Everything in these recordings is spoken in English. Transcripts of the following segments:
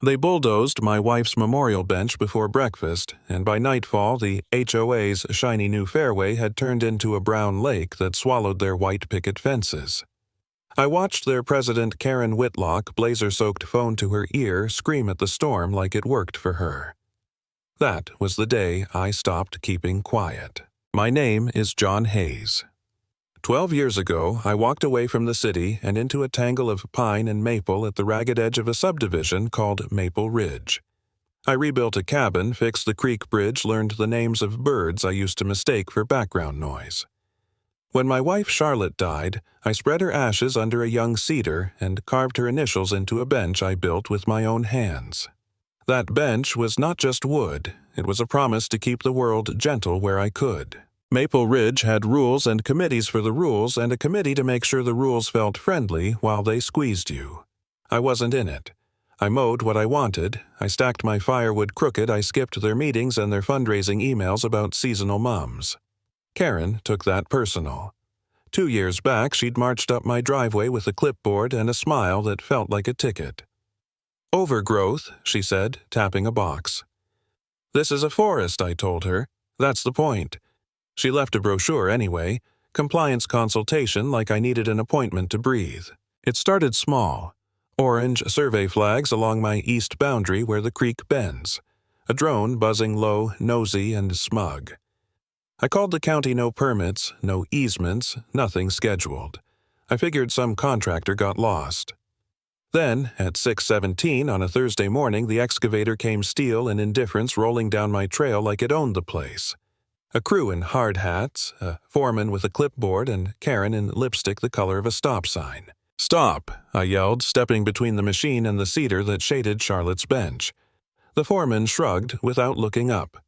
They bulldozed my wife's memorial bench before breakfast, and by nightfall the HOA's shiny new fairway had turned into a brown lake that swallowed their white picket fences. I watched their president Karen Whitlock, blazer-soaked phone to her ear, scream at the storm like it worked for her. That was the day I stopped keeping quiet. My name is John Hayes. 12 years ago, I walked away from the city and into a tangle of pine and maple at the ragged edge of a subdivision called Maple Ridge. I rebuilt a cabin, fixed the creek bridge, learned the names of birds I used to mistake for background noise. When my wife Charlotte died, I spread her ashes under a young cedar and carved her initials into a bench I built with my own hands. That bench was not just wood, it was a promise to keep the world gentle where I could. Maple Ridge had rules and committees for the rules and a committee to make sure the rules felt friendly while they squeezed you. I wasn't in it. I mowed what I wanted, I stacked my firewood crooked, I skipped their meetings and their fundraising emails about seasonal mums. Karen took that personal. 2 years back, she'd marched up my driveway with a clipboard and a smile that felt like a ticket. "Overgrowth," she said, tapping a box. "This is a forest," I told her. "That's the point." She left a brochure anyway, compliance consultation like I needed an appointment to breathe. It started small. Orange survey flags along my east boundary where the creek bends. A drone buzzing low, nosy, and smug. I called the county, no permits, no easements, nothing scheduled. I figured some contractor got lost. Then, at 6:17 on a Thursday morning, the excavator came steel and indifference rolling down my trail like it owned the place. A crew in hard hats, a foreman with a clipboard, and Karen in lipstick the color of a stop sign. "Stop!" I yelled, stepping between the machine and the cedar that shaded Charlotte's bench. The foreman shrugged without looking up.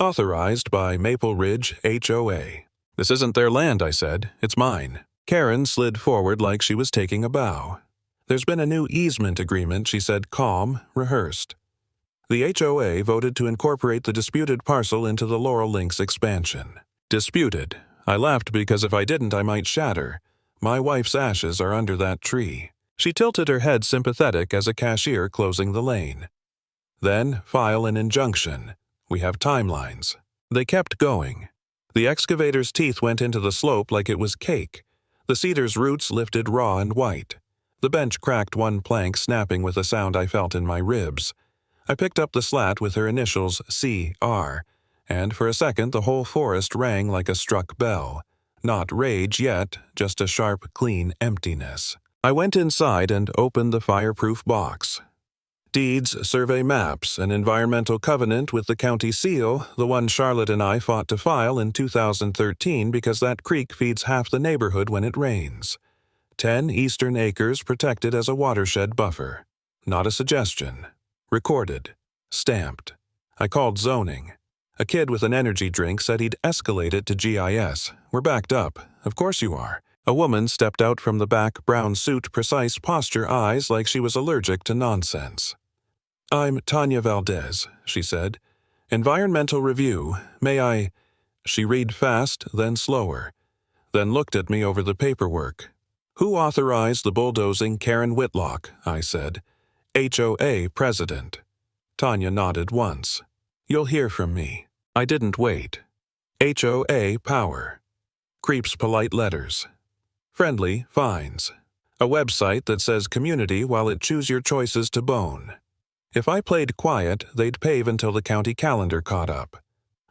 "Authorized by Maple Ridge HOA." "This isn't their land," I said. "It's mine." Karen slid forward like she was taking a bow. "There's been a new easement agreement," she said, calm, rehearsed. The HOA voted to incorporate the disputed parcel into the Laurel Links expansion. Disputed. I laughed because if I didn't, I might shatter. My wife's ashes are under that tree. She tilted her head sympathetic as a cashier closing the lane. Then file an injunction. We have timelines. They kept going. The excavator's teeth went into the slope like it was cake. The cedar's roots lifted raw and white. The bench cracked one plank, snapping with a sound I felt in my ribs. I picked up the slat with her initials C.R., and for a second the whole forest rang like a struck bell. Not rage yet, just a sharp, clean emptiness. I went inside and opened the fireproof box. Deeds, survey maps, an environmental covenant with the county seal, the one Charlotte and I fought to file in 2013 because that creek feeds half the neighborhood when it rains. 10 eastern acres protected as a watershed buffer. Not a suggestion. Recorded. Stamped. I called zoning. A kid with an energy drink said he'd escalate it to GIS. "We're backed up. Of course you are." A woman stepped out from the back, brown suit, precise posture, eyes like she was allergic to nonsense. "I'm Tanya Valdez," she said. "Environmental review. May I—" She read fast, then slower, then looked at me over the paperwork. "Who authorized the bulldozing Karen Whitlock?" I said. "HOA president." Tanya nodded once. "You'll hear from me." I didn't wait. HOA power. Creeps polite letters. Friendly fines. A website that says community while it chews your choices to bone. If I played quiet, they'd pave until the county calendar caught up.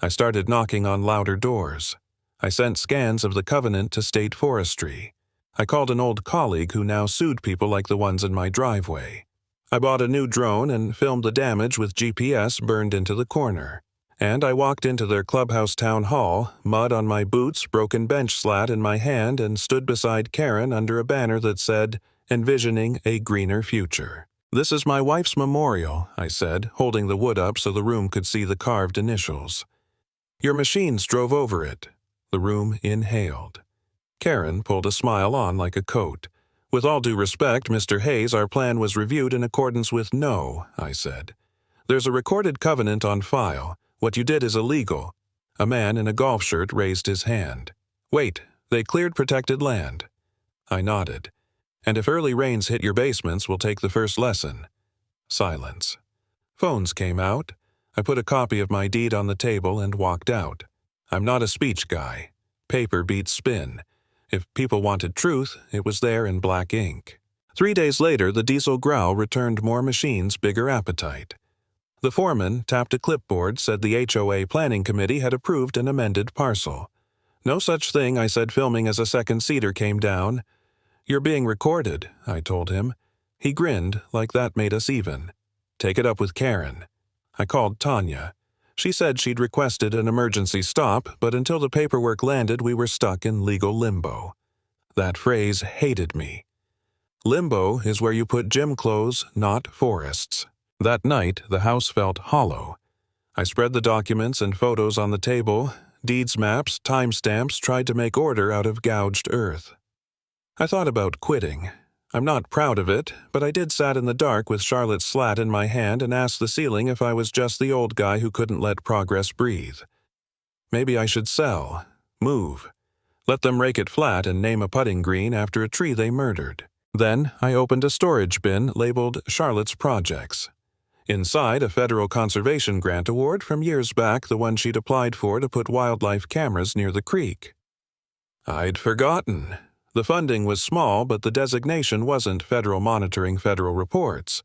I started knocking on louder doors. I sent scans of the covenant to state forestry. I called an old colleague who now sued people like the ones in my driveway. I bought a new drone and filmed the damage with GPS burned into the corner. And I walked into their clubhouse town hall, mud on my boots, broken bench slat in my hand, and stood beside Karen under a banner that said, "Envisioning a Greener Future." "This is my wife's memorial," I said, holding the wood up so the room could see the carved initials. "Your machines drove over it." The room inhaled. Karen pulled a smile on like a coat. "With all due respect, Mr. Hayes, our plan was reviewed in accordance with no," I said. "There's a recorded covenant on file. What you did is illegal." A man in a golf shirt raised his hand. "Wait, they cleared protected land." I nodded. "And if early rains hit your basements, we'll take the first lesson." Silence. Phones came out. I put a copy of my deed on the table and walked out. I'm not a speech guy. Paper beats spin. If people wanted truth, it was there in black ink. 3 days later, the diesel growl returned more machines, bigger appetite. The foreman tapped a clipboard, said the HOA planning committee had approved an amended parcel. No such thing, I said, filming as a second seater came down. You're being recorded, I told him. He grinned, like that made us even. Take it up with Karen. I called Tanya. She said she'd requested an emergency stop, but until the paperwork landed, we were stuck in legal limbo. That phrase hated me. Limbo is where you put gym clothes, not forests. That night, the house felt hollow. I spread the documents and photos on the table, deeds maps, timestamps, tried to make order out of gouged earth. I thought about quitting. I'm not proud of it, but I did sat in the dark with Charlotte's slat in my hand and asked the ceiling if I was just the old guy who couldn't let progress breathe. Maybe I should sell, move, let them rake it flat and name a putting green after a tree they murdered. Then I opened a storage bin labeled Charlotte's Projects. Inside, a federal conservation grant award from years back, the one she'd applied for to put wildlife cameras near the creek. I'd forgotten. The funding was small, but the designation wasn't federal monitoring federal reports.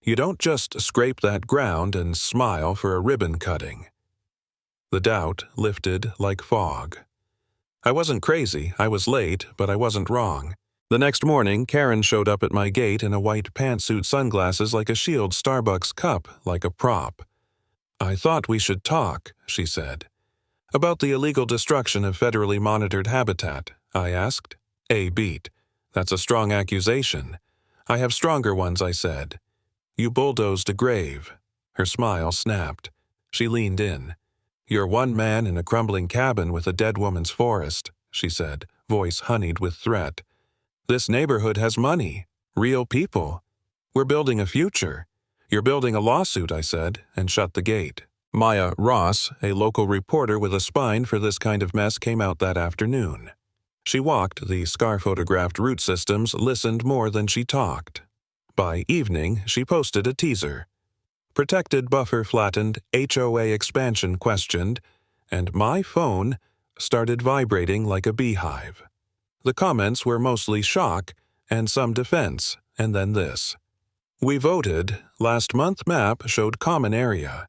You don't just scrape that ground and smile for a ribbon cutting. The doubt lifted like fog. I wasn't crazy, I was late, but I wasn't wrong. The next morning, Karen showed up at my gate in a white pantsuit, sunglasses like a Shield Starbucks cup, like a prop. I thought we should talk, she said. About the illegal destruction of federally monitored habitat, I asked. A beat. That's a strong accusation. I have stronger ones, I said. You bulldozed a grave. Her smile snapped. She leaned in. You're one man in a crumbling cabin with a dead woman's forest, she said, voice honeyed with threat. This neighborhood has money, real people. We're building a future. You're building a lawsuit, I said, and shut the gate. Maya Ross, a local reporter with a spine for this kind of mess, came out that afternoon. She walked the scar-photographed root systems, listened more than she talked. By evening, she posted a teaser. Protected buffer flattened, HOA expansion questioned, and my phone started vibrating like a beehive. The comments were mostly shock and some defense, and then this. We voted. Last month map showed common area.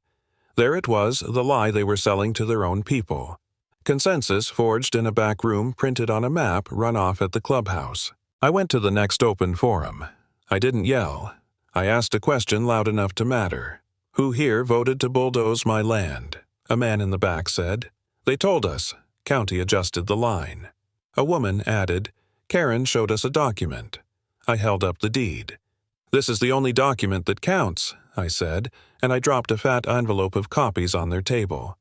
There it was, the lie they were selling to their own people. Consensus forged in a back room, printed on a map, run off at the clubhouse. I went to the next open forum. I didn't yell. I asked a question loud enough to matter. Who here voted to bulldoze my land? A man in the back said. They told us. County adjusted the line. A woman added, Karen showed us a document. I held up the deed. This is the only document that counts, I said, and I dropped a fat envelope of copies on their table.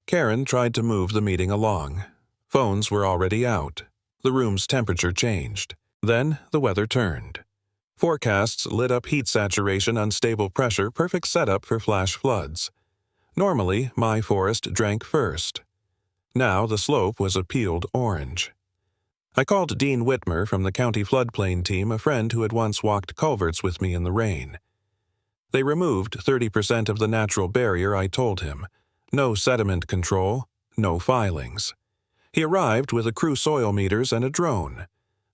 Karen tried to move the meeting along. Phones were already out. The room's temperature changed. Then the weather turned. Forecasts lit up heat saturation, unstable pressure, perfect setup for flash floods. Normally, my forest drank first. Now the slope was a peeled orange. I called Dean Whitmer from the county floodplain team, a friend who had once walked culverts with me in the rain. They removed 30% of the natural barrier, I told him. No sediment control, no filings. He arrived with a crew soil meters and a drone.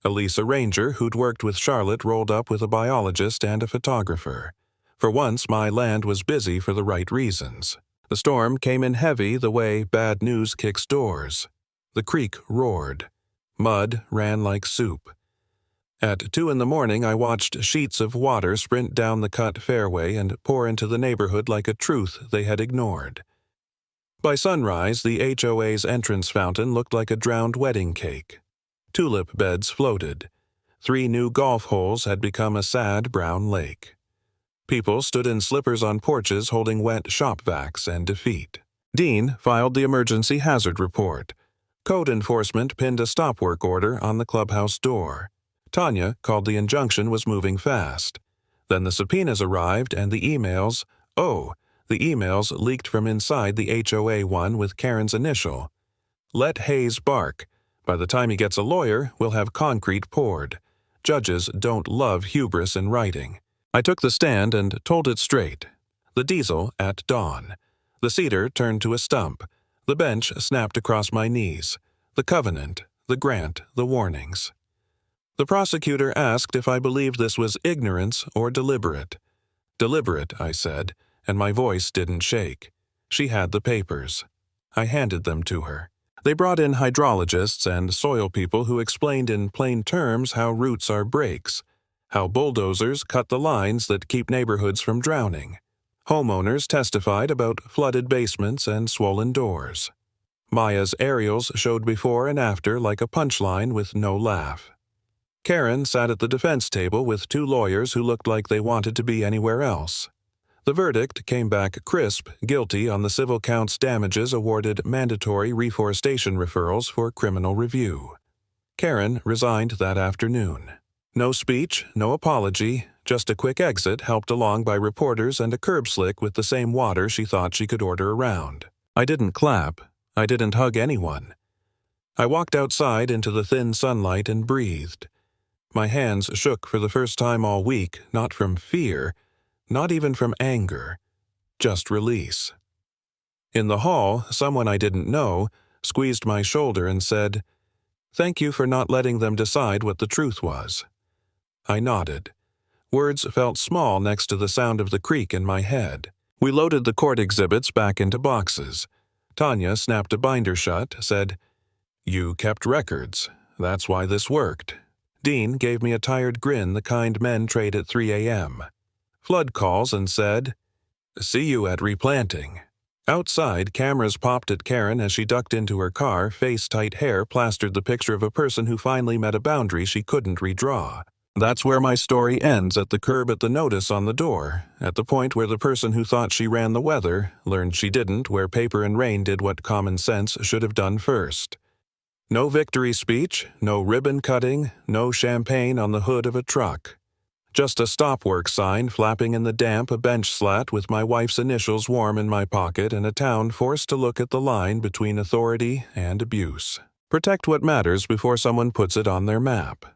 Elisa Ranger, who'd worked with Charlotte, rolled up with a biologist and a photographer. For once, my land was busy for the right reasons. The storm came in heavy the way bad news kicks doors. The creek roared. Mud ran like soup. At 2 a.m, I watched sheets of water sprint down the cut fairway and pour into the neighborhood like a truth they had ignored. By sunrise, the HOA's entrance fountain looked like a drowned wedding cake. Tulip beds floated. 3 new golf holes had become a sad brown lake. People stood in slippers on porches holding wet shop vacs and defeat. Dean filed the emergency hazard report. Code enforcement pinned a stop work order on the clubhouse door. Tanya called the injunction was moving fast. Then the subpoenas arrived and the emails. Oh, the emails leaked from inside the HOA one with Karen's initial. Let Hayes bark. By the time he gets a lawyer, we'll have concrete poured. Judges don't love hubris in writing. I took the stand and told it straight. The diesel at dawn. The cedar turned to a stump. The bench snapped across my knees. The covenant, the grant, the warnings. The prosecutor asked if I believed this was ignorance or deliberate. Deliberate, I said, and my voice didn't shake. She had the papers. I handed them to her. They brought in hydrologists and soil people who explained in plain terms how roots are breaks, how bulldozers cut the lines that keep neighborhoods from drowning. Homeowners testified about flooded basements and swollen doors. Maya's aerials showed before and after like a punchline with no laugh. Karen sat at the defense table with two lawyers who looked like they wanted to be anywhere else. The verdict came back crisp, guilty on the civil counts. Damages awarded mandatory reforestation referrals for criminal review. Karen resigned that afternoon. No speech, no apology, just a quick exit helped along by reporters and a curb slick with the same water she thought she could order around. I didn't clap. I didn't hug anyone. I walked outside into the thin sunlight and breathed. My hands shook for the first time all week, not from fear, not even from anger, just release. In the hall, someone I didn't know squeezed my shoulder and said, "Thank you for not letting them decide what the truth was." I nodded. Words felt small next to the sound of the creak in my head. We loaded the court exhibits back into boxes. Tanya snapped a binder shut, said, "You kept records. That's why this worked." Dean gave me a tired grin, the kind men trade at 3 a.m. Flood calls and said, "See you at replanting." Outside, cameras popped at Karen as she ducked into her car. Face-tight hair plastered the picture of a person who finally met a boundary she couldn't redraw. That's where my story ends, at the curb at the notice on the door, at the point where the person who thought she ran the weather learned she didn't, where paper and rain did what common sense should have done first. No victory speech, no ribbon cutting, no champagne on the hood of a truck. Just a stop work sign flapping in the damp, a bench slat with my wife's initials warm in my pocket, and a town forced to look at the line between authority and abuse. Protect what matters before someone puts it on their map.